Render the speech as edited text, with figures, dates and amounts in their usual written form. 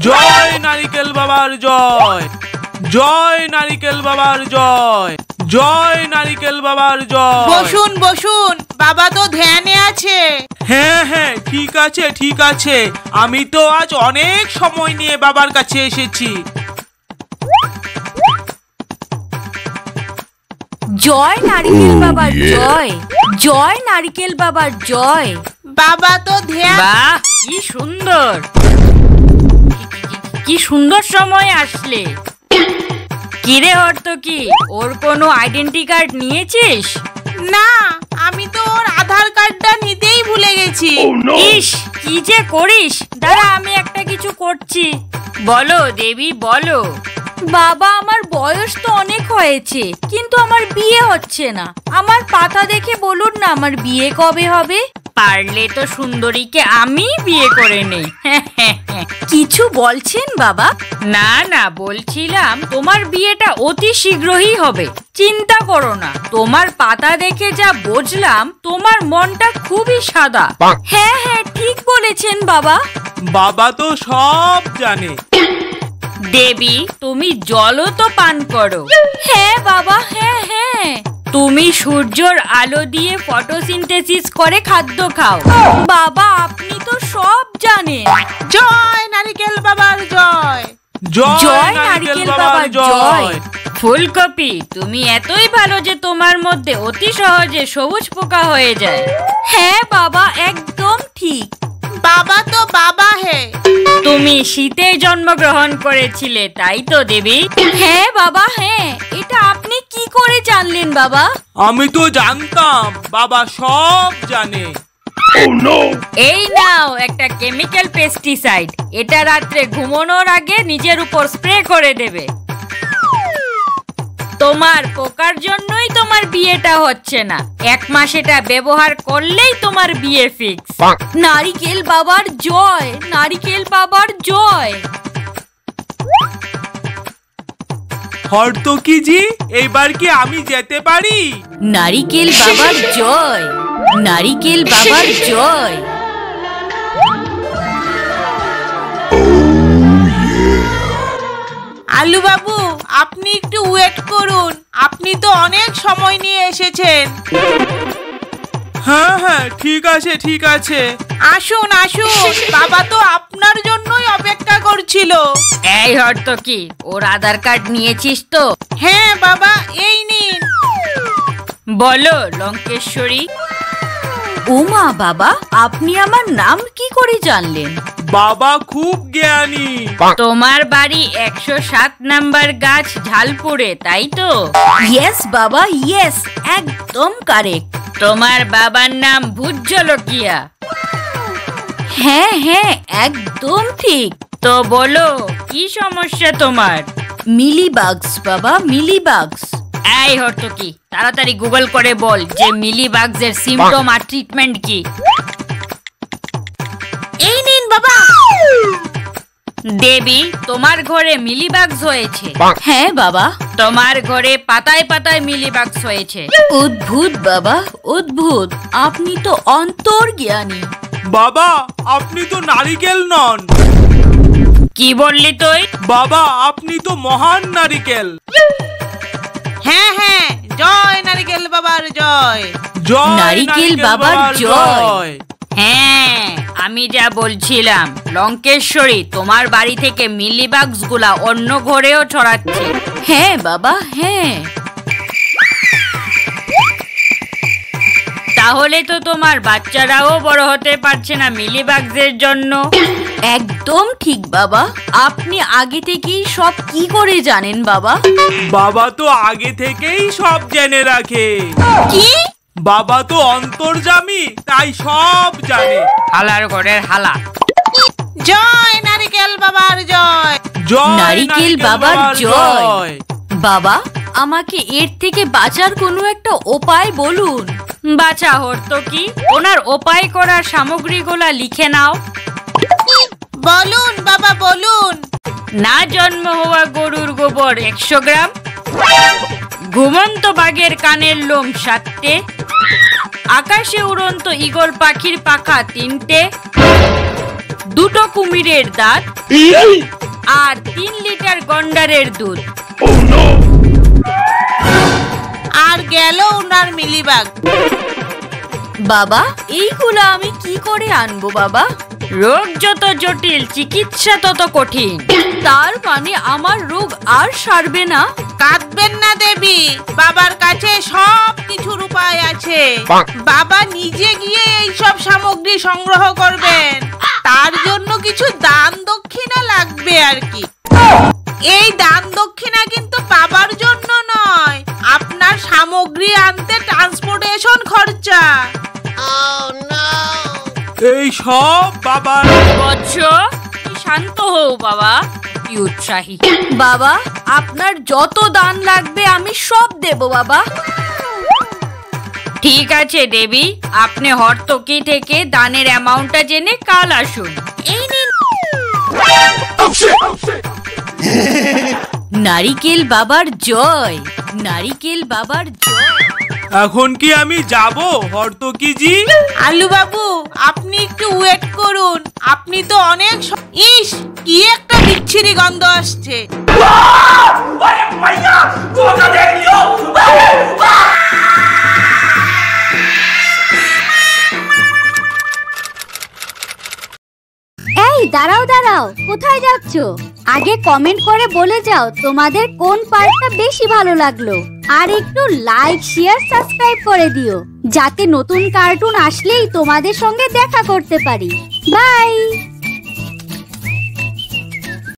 জয় নারিকেল বাবার জয়, জয় নারিকেল বাবার জয়, জয় নারিকেল বাবার জয়। বসুন বসুন, বাবা তো ধ্যানে আছে। হ্যাঁ হ্যাঁ, ঠিক আছে ঠিক আছে, আমি তো আজ অনেক সময় নিয়ে বাবার কাছে এসেছি। জয় নারিকেল বাবার জয়, জয় নারিকেল বাবার জয়। বাবা তো ধ্যান। বাহ, কি সুন্দর, কি সুন্দর সময় আসলে। কিরে হর্তকি, ওর কোনো আইডেন্টি কার্ড নিয়েছিস? না, আমি তো ওর আধার কার্ডটা নিতেই ভুলে গেছি। ইস, কি যে করিস, দাঁড়া আমি একটা কিছু করছি। বলো দেবী বলো। বাবা, আমার বয়স তো অনেক হয়েছে, কিন্তু আমার বিয়ে হচ্ছে না। আমার পাতা দেখে বলুন না, আমার বিয়ে কবে হবে? পারলে তো সুন্দরীকে আমি বিয়ে করে নেই। কিছু বলছেন বাবা? না না, বলছিলাম তোমার বিয়েটা অতি শীঘ্রই হবে, চিন্তা করো না। তোমার পাতা দেখে যা বুঝলাম, তোমার মনটা খুবই সাদা। হ্যাঁ হ্যাঁ, ঠিক বলেছেন বাবা। বাবা তো সব জানে। দেবী, তুমি জলও তো পান করো। হ্যাঁ বাবা, হ্যাঁ হ্যাঁ। তুমি সূর্যের আলো দিয়ে ফটোসিনথেসিস করে খাদ্য খাও। বাবা, আপনি তো সব জানেন। জয় নারিকেল বাবার জয়, জয় নারিকেল বাবার জয়। ফুলকপি, তুমি এতই ভালো যে তোমার মধ্যে অতি সহজে সবুজ পোকা হয়ে যায়। হ্যাঁ বাবা, একদম ঠিক। বাবা তো বাবা হে। তুমি শীতে জন্মগ্রহণ করেছিলে, তাই তো দেবী? হ্যাঁ বাবা, হ্যাঁ। এটা আপনি কি করে জানলেন বাবা? আমি তো জানতাম, বাবা সব জানে। এই নাও একটা কেমিক্যাল পেস্টিসাইড, এটা রাত্রে ঘুমানোর আগে নিজের উপর স্প্রে করে দেবে। তোমার পোকার জন্যই তোমার বিয়েটা হচ্ছে না। 1 মাস এটা ব্যবহার করলেই তোমার বিয়ে ফিক্স। নারিকেল বাবার জয়, নারিকেল বাবার জয়। হর্তকি জি, এইবার কি আমি যেতে পারি? নারিকেল বাবার জয়, নারিকেল বাবার জয়। আলু বাবু, আপনি একটু ওয়েট করুন, আপনি তো অনেক সময় নিয়ে এসেছেন। হ্যাঁ হ্যাঁ, ঠিক আছে ঠিক আছে। আসুন আসুন, বাবা তো আপনার জন্যই অপেক্ষা করছিল। এই হর্তকি, ওর আধার কার্ড নিয়েছিস তো? হ্যাঁ বাবা, এই নিন। বলো লঙ্কেশ্বরী। ওমা বাবা, আপনি আমার নাম কি করে জানলেন? বাবা খুব জ্ঞানী। তোমার বাড়ি 107 নাম্বার গাছ ঝালপুরে, তাই তো? ইয়েস বাবা, ইয়েস, একদম কারেক্ট। তোমার বাবার নাম ভুজ্জলকিয়া। হ্যাঁ হ্যাঁ, একদম ঠিক। তো বলো, কি সমস্যা তোমার? মিলিবাগস বাবা, মিলিবাগস। এই হর্তকি, তাড়াতাড়ি গুগল করে বল যে মিলিবাগস এর সিম্পটম আর ট্রিটমেন্ট কি। এই নিন বাবা। দেবী, তোমার ঘরে মিলিবাগস হয়েছে। হ্যাঁ বাবা। তোমার ঘরে পাতায় পাতায় মিলিবাগস হয়েছে। অদ্ভুত বাবা, অদ্ভুত। আপনি তো অন্তর্জ্ঞানী। বাবা, আপনি তো নারিকেল নন। কি বললি তুই? বাবা, আপনি তো মহান নারিকেল। হ্যাঁ হ্যাঁ, জয় নারিকেল বাবার জয়, জয় নারিকেল বাবার জয়। হ্যাঁ, আমি যা বলছিলাম, লঙ্কেশ্বরী তোমার বাড়ি থেকে মিলিবাগস গুলা অন্য ঘরেও ছড়াচ্ছে। হ্যাঁ বাবা, হ্যাঁ। তাহলে তো তোমার বাচ্চারাও বড় হতে পারছে না মিলিবাগস এর জন্য। একদম ঠিক বাবা। আপনি আগে থেকেই সব কি করে জানেন বাবা? বাবা তো আগে থেকেই সব জেনে রাখে। কি? বাবা তো অন্তর্যামী, তাই সব জানে। হালার ঘরের হালা। জয় নারিকেল বাবার জয়, জয় নারিকেল বাবার জয়। বাবা, আমাকে এর থেকে বাঁচার কোনো একটা উপায় বলুন। বাছা হর্তকি, ওনার উপায় করার সামগ্রীগুলা লিখে নাও। বলুন বাবা বলুন। না জন্ম হওয়া গরুর গোবর 100 গ্রাম, ঘুমন্ত বাঘের কানের লোম 7টে, আকাশে উড়ন্ত ঈগল পাখির পাখা 3টে, 2টো কুমিরের দাঁত আর 3 লিটার গন্ডারের দুধ। আর গেল ওনার মিলিবাগ। বাবা এইগুলো আমি কি করে আনবো বাবা? রোগ যত জটিল চিকিৎসা তত কঠিন। তার মানে আমার রোগ আর সারবে না? কাঁদবেন না দেবী, বাবার কাছে সব কিছুর উপায় আছে। বাবা নিজে গিয়ে এই সব সামগ্রী সংগ্রহ করবেন, তার জন্য কিছু দান দক্ষিণা লাগবে আর কি। এই দান দক্ষিণা কিন্তু বাবার জন্য নয়, আপনার সামগ্রী আনতে ট্রান্সপোর্টেশন খরচা। এই সব বাবার। বৎস, শান্ত হও বাবা, কি উৎসাহী। বাবা আপনার যত দান লাগবে আমি সব দেব বাবা। ঠিক আছে দেবী, আপনি হর্তকি থেকে দানের অ্যামাউন্টটা জেনে কাল আসুন। এই নিন। নারিকেল বাবার জয়, নারিকেল বাবার জয়। এখন কি আমি যাব হর্তকিজি? আলু বাবু আপনি একটু ওয়েট করুন, আপনি তো অনেক ইস কি একটা বিচ্ছিরি গন্ধ আসছে। এই দাঁড়াও দাঁড়াও, কোথায় যাচ্ছ? আগে কমেন্ট করে বলে যাও তোমাদের কোন পার্টটা বেশি ভালো লাগলো, আর একটু লাইক শেয়ার সাবস্ক্রাইব করে দিও, যাতে নতুন কার্টুন আসলেই তোমাদের সঙ্গে দেখা করতে পারি। বাই।